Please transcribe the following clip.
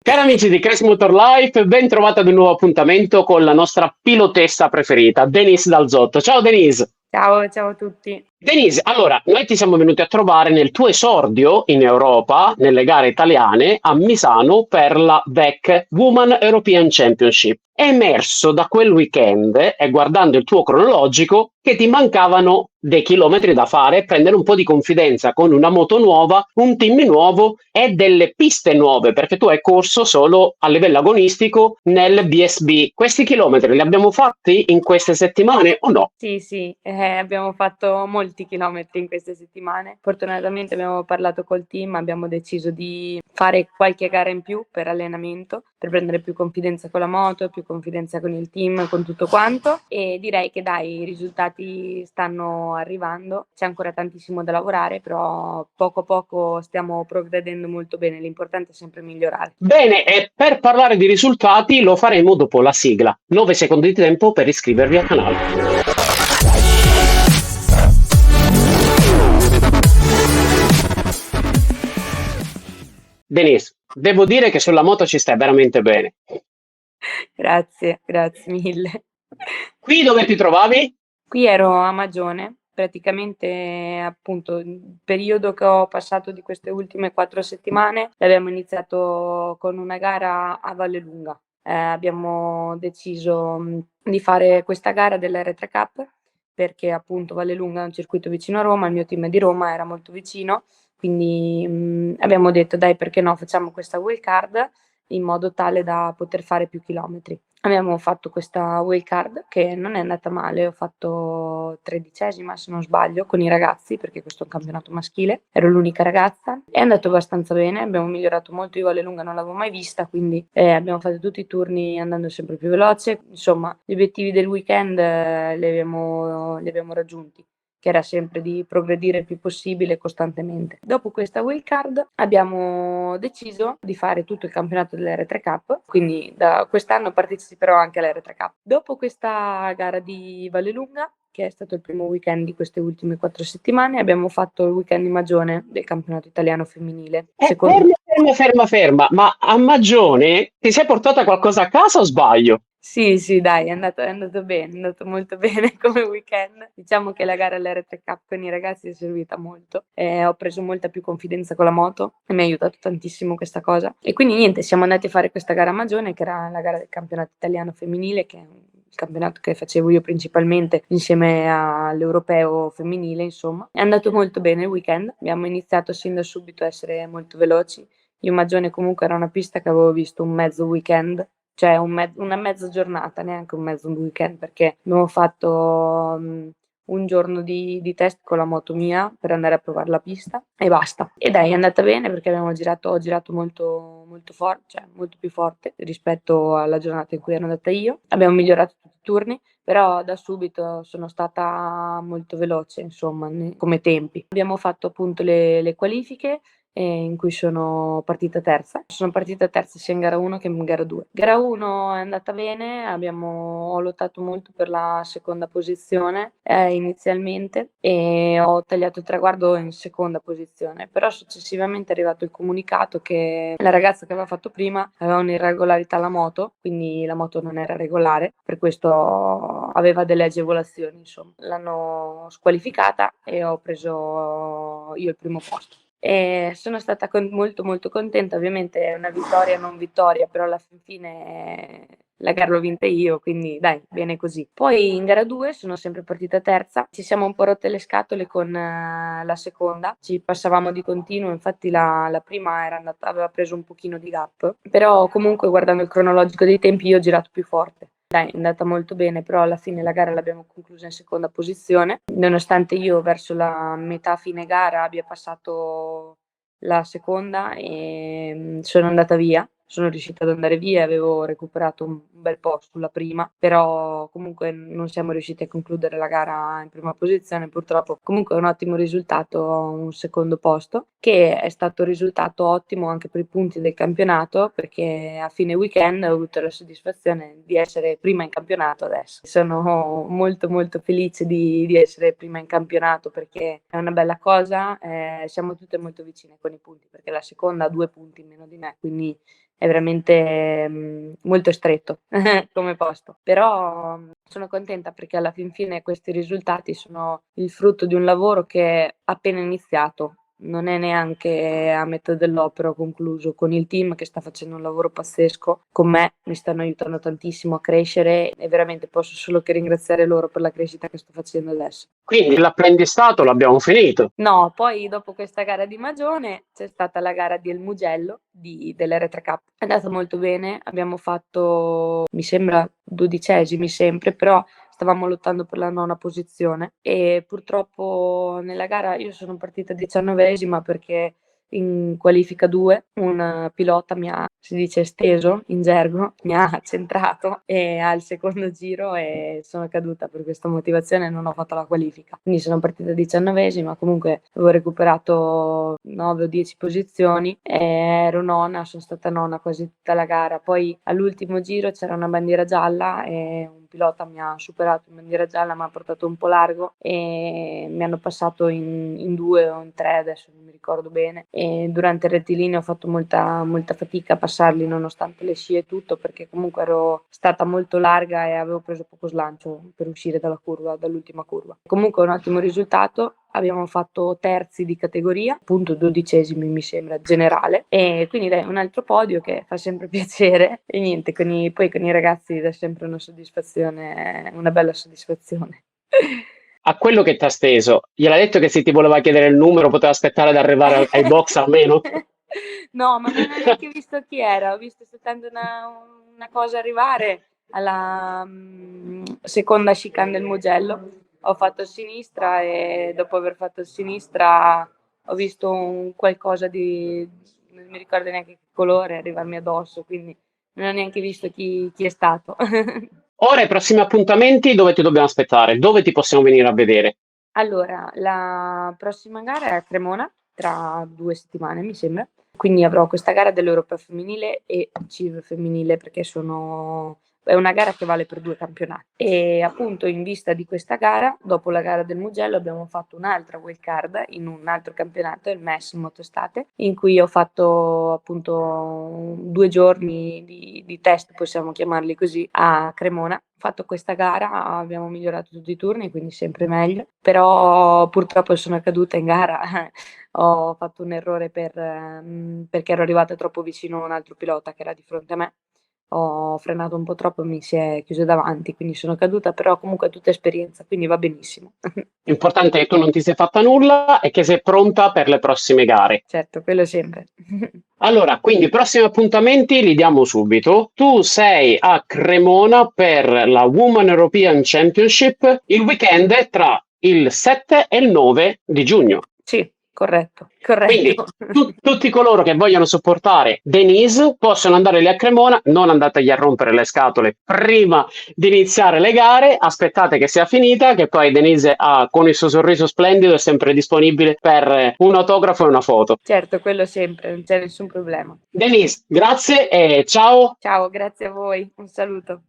Cari amici di Crash Motor Life, ben trovati ad un nuovo appuntamento con la nostra pilotessa preferita, Denise Dalzotto. Ciao Denise! Ciao, ciao a tutti. Denise, allora, noi ti siamo venuti a trovare nel tuo esordio in Europa, nelle gare italiane, a Misano per la VEC Women European Championship. È emerso da quel weekend, e guardando il tuo cronologico, che ti mancavano dei chilometri da fare, prendere un po' di confidenza con una moto nuova, un team nuovo e delle piste nuove, perché tu hai corso solo a livello agonistico nel BSB. Questi chilometri li abbiamo fatti in queste settimane o no? Sì, abbiamo fatto molti chilometri in queste settimane. Fortunatamente abbiamo parlato col team, abbiamo deciso di fare qualche gara in più per allenamento, per prendere più confidenza con la moto, più confidenza con il team, con tutto quanto. E direi che dai, i risultati stanno arrivando. C'è ancora tantissimo da lavorare, però poco a poco stiamo progredendo molto bene. L'importante è sempre migliorare. Bene, e per parlare di risultati lo faremo dopo la sigla. 9 secondi di tempo per iscrivervi al canale. Denise, devo dire che sulla moto ci stai veramente bene. Grazie mille. Qui dove ti trovavi? Qui ero a Magione, praticamente appunto il periodo che ho passato di queste ultime 4 settimane l'abbiamo iniziato con una gara a Vallelunga. Abbiamo deciso di fare questa gara dell'R3 Cup perché appunto Vallelunga è un circuito vicino a Roma, il mio team è di Roma, era molto vicino, quindi abbiamo detto dai perché no, facciamo questa wild card in modo tale da poter fare più chilometri. Abbiamo fatto questa wild card che non è andata male, ho fatto 13ª se non sbaglio con i ragazzi perché questo è un campionato maschile, ero l'unica ragazza, è andato abbastanza bene, abbiamo migliorato molto, io Vallelunga non l'avevo mai vista, quindi abbiamo fatto tutti i turni andando sempre più veloce, insomma gli obiettivi del weekend li abbiamo raggiunti, che era sempre di progredire il più possibile costantemente. Dopo questa wild card abbiamo deciso di fare tutto il campionato dell'R3 Cup, quindi da quest'anno parteciperò anche all'R3 Cup. Dopo questa gara di Vallelunga, che è stato il primo weekend di queste ultime 4 settimane, abbiamo fatto il weekend di Magione del campionato italiano femminile. Ferma, ma a Magione ti sei portata qualcosa a casa o sbaglio? Sì, dai, è andato bene, è andato molto bene come weekend. Diciamo che la gara all'R3 Cup con i ragazzi è servita molto. Ho preso molta più confidenza con la moto e mi ha aiutato tantissimo questa cosa. E quindi niente, siamo andati a fare questa gara a Magione, che era la gara del campionato italiano femminile, che è il campionato che facevo io principalmente insieme all'europeo femminile, insomma. È andato molto bene il weekend, abbiamo iniziato sin da subito a essere molto veloci. Io Magione comunque era una pista che avevo visto un mezzo weekend, cioè una mezza giornata, neanche un mezzo weekend, perché abbiamo fatto un giorno di test con la moto mia per andare a provare la pista e basta. E dai, è andata bene perché ho girato molto, molto forte, cioè molto più forte rispetto alla giornata in cui ero andata io. Abbiamo migliorato tutti i turni, però da subito sono stata molto veloce, insomma, come tempi. Abbiamo fatto appunto le qualifiche in cui sono partita terza. Sono partita terza sia in gara 1 che in gara 2. Gara 1 è andata bene, ho lottato molto per la seconda posizione inizialmente e ho tagliato il traguardo in seconda posizione, però successivamente è arrivato il comunicato che la ragazza che aveva fatto prima aveva un'irregolarità alla moto, quindi la moto non era regolare, per questo aveva delle agevolazioni, insomma. L'hanno squalificata e ho preso io il primo posto. E sono stata molto molto contenta, ovviamente è una vittoria non vittoria, però alla fine la gara l'ho vinta io, quindi dai, bene così. Poi in gara 2 sono sempre partita terza, ci siamo un po' rotte le scatole con la seconda, ci passavamo di continuo, infatti la prima aveva preso un pochino di gap, però comunque guardando il cronologico dei tempi io ho girato più forte. Dai, è andata molto bene, però alla fine la gara l'abbiamo conclusa in seconda posizione, nonostante io verso la metà fine gara abbia passato la seconda e sono andata via, sono riuscita ad andare via, avevo recuperato un bel po' sulla prima, però comunque non siamo riusciti a concludere la gara in prima posizione, purtroppo. Comunque è un ottimo risultato, un secondo posto, che è stato un risultato ottimo anche per i punti del campionato, perché a fine weekend ho avuto la soddisfazione di essere prima in campionato adesso. Sono molto molto felice di essere prima in campionato, perché è una bella cosa, siamo tutte molto vicine con i punti, perché la seconda ha 2 punti in meno di me, quindi è veramente molto stretto come posto. Però sono contenta perché alla fin fine questi risultati sono il frutto di un lavoro che è appena iniziato. Non è neanche a metà dell'opera concluso, con il team che sta facendo un lavoro pazzesco, con me mi stanno aiutando tantissimo a crescere e veramente posso solo che ringraziare loro per la crescita che sto facendo adesso. Quindi l'apprendistato l'abbiamo finito. No, poi dopo questa gara di Magione c'è stata la gara di El Mugello dell'R3 Cup. È andata molto bene, abbiamo fatto, mi sembra, 12esimi sempre, però stavamo lottando per la 9ª posizione e purtroppo nella gara io sono partita 19esima perché in qualifica 2 un pilota mi ha, si dice steso in gergo, mi ha centrato e al secondo giro e sono caduta per questa motivazione e non ho fatto la qualifica. Quindi sono partita 19esima, comunque avevo recuperato 9 o 10 posizioni e ero nona, sono stata nona quasi tutta la gara. Poi all'ultimo giro c'era una bandiera gialla e un pilota mi ha superato in bandiera gialla, mi ha portato un po' largo e mi hanno passato in 2 o in 3, adesso non mi ricordo bene, e durante il rettilineo ho fatto molta fatica a passarli nonostante le scie e tutto, perché comunque ero stata molto larga e avevo preso poco slancio per uscire dall'ultima curva. Comunque un ottimo risultato. Abbiamo fatto terzi di categoria, appunto 12esimi mi sembra generale, e quindi dai, un altro podio che fa sempre piacere e niente, poi con i ragazzi dà sempre una soddisfazione, una bella soddisfazione. A quello che ti ha steso, gliel'ha detto che se ti voleva chiedere il numero poteva aspettare ad arrivare ai box almeno? No, ma non ho neanche visto chi era, ho visto soltanto una cosa arrivare alla seconda chicane del Mugello. Ho fatto a sinistra e dopo aver fatto a sinistra ho visto qualcosa di, non mi ricordo neanche che colore, arrivarmi addosso, quindi non ho neanche visto chi è stato. Ora i prossimi appuntamenti dove ti dobbiamo aspettare? Dove ti possiamo venire a vedere? Allora, la prossima gara è a Cremona, tra 2 settimane mi sembra, quindi avrò questa gara dell'Europeo femminile e CIV femminile perché è una gara che vale per 2 campionati. E appunto in vista di questa gara, dopo la gara del Mugello, abbiamo fatto un'altra wild card in un altro campionato, il MES Motostate, in cui ho fatto appunto 2 giorni di test, possiamo chiamarli così, a Cremona. Ho fatto questa gara, abbiamo migliorato tutti i turni, quindi sempre meglio, però purtroppo sono caduta in gara, ho fatto un errore perché ero arrivata troppo vicino a un altro pilota che era di fronte a me, ho frenato un po' troppo e mi si è chiuso davanti, quindi sono caduta, però comunque è tutta esperienza, quindi va benissimo. L'importante è che tu non ti sei fatta nulla e che sei pronta per le prossime gare. Certo, quello sempre. Allora, quindi i prossimi appuntamenti li diamo subito. Tu sei a Cremona per la Women European Championship il weekend tra il 7 e il 9 di giugno. Sì, corretto. Quindi tutti coloro che vogliono supportare Denise possono andare lì a Cremona, non andategli a rompere le scatole prima di iniziare le gare, aspettate che sia finita, che poi Denise con il suo sorriso splendido è sempre disponibile per un autografo e una foto. Certo, quello sempre, non c'è nessun problema. Denise, grazie e ciao! Ciao, grazie a voi, un saluto.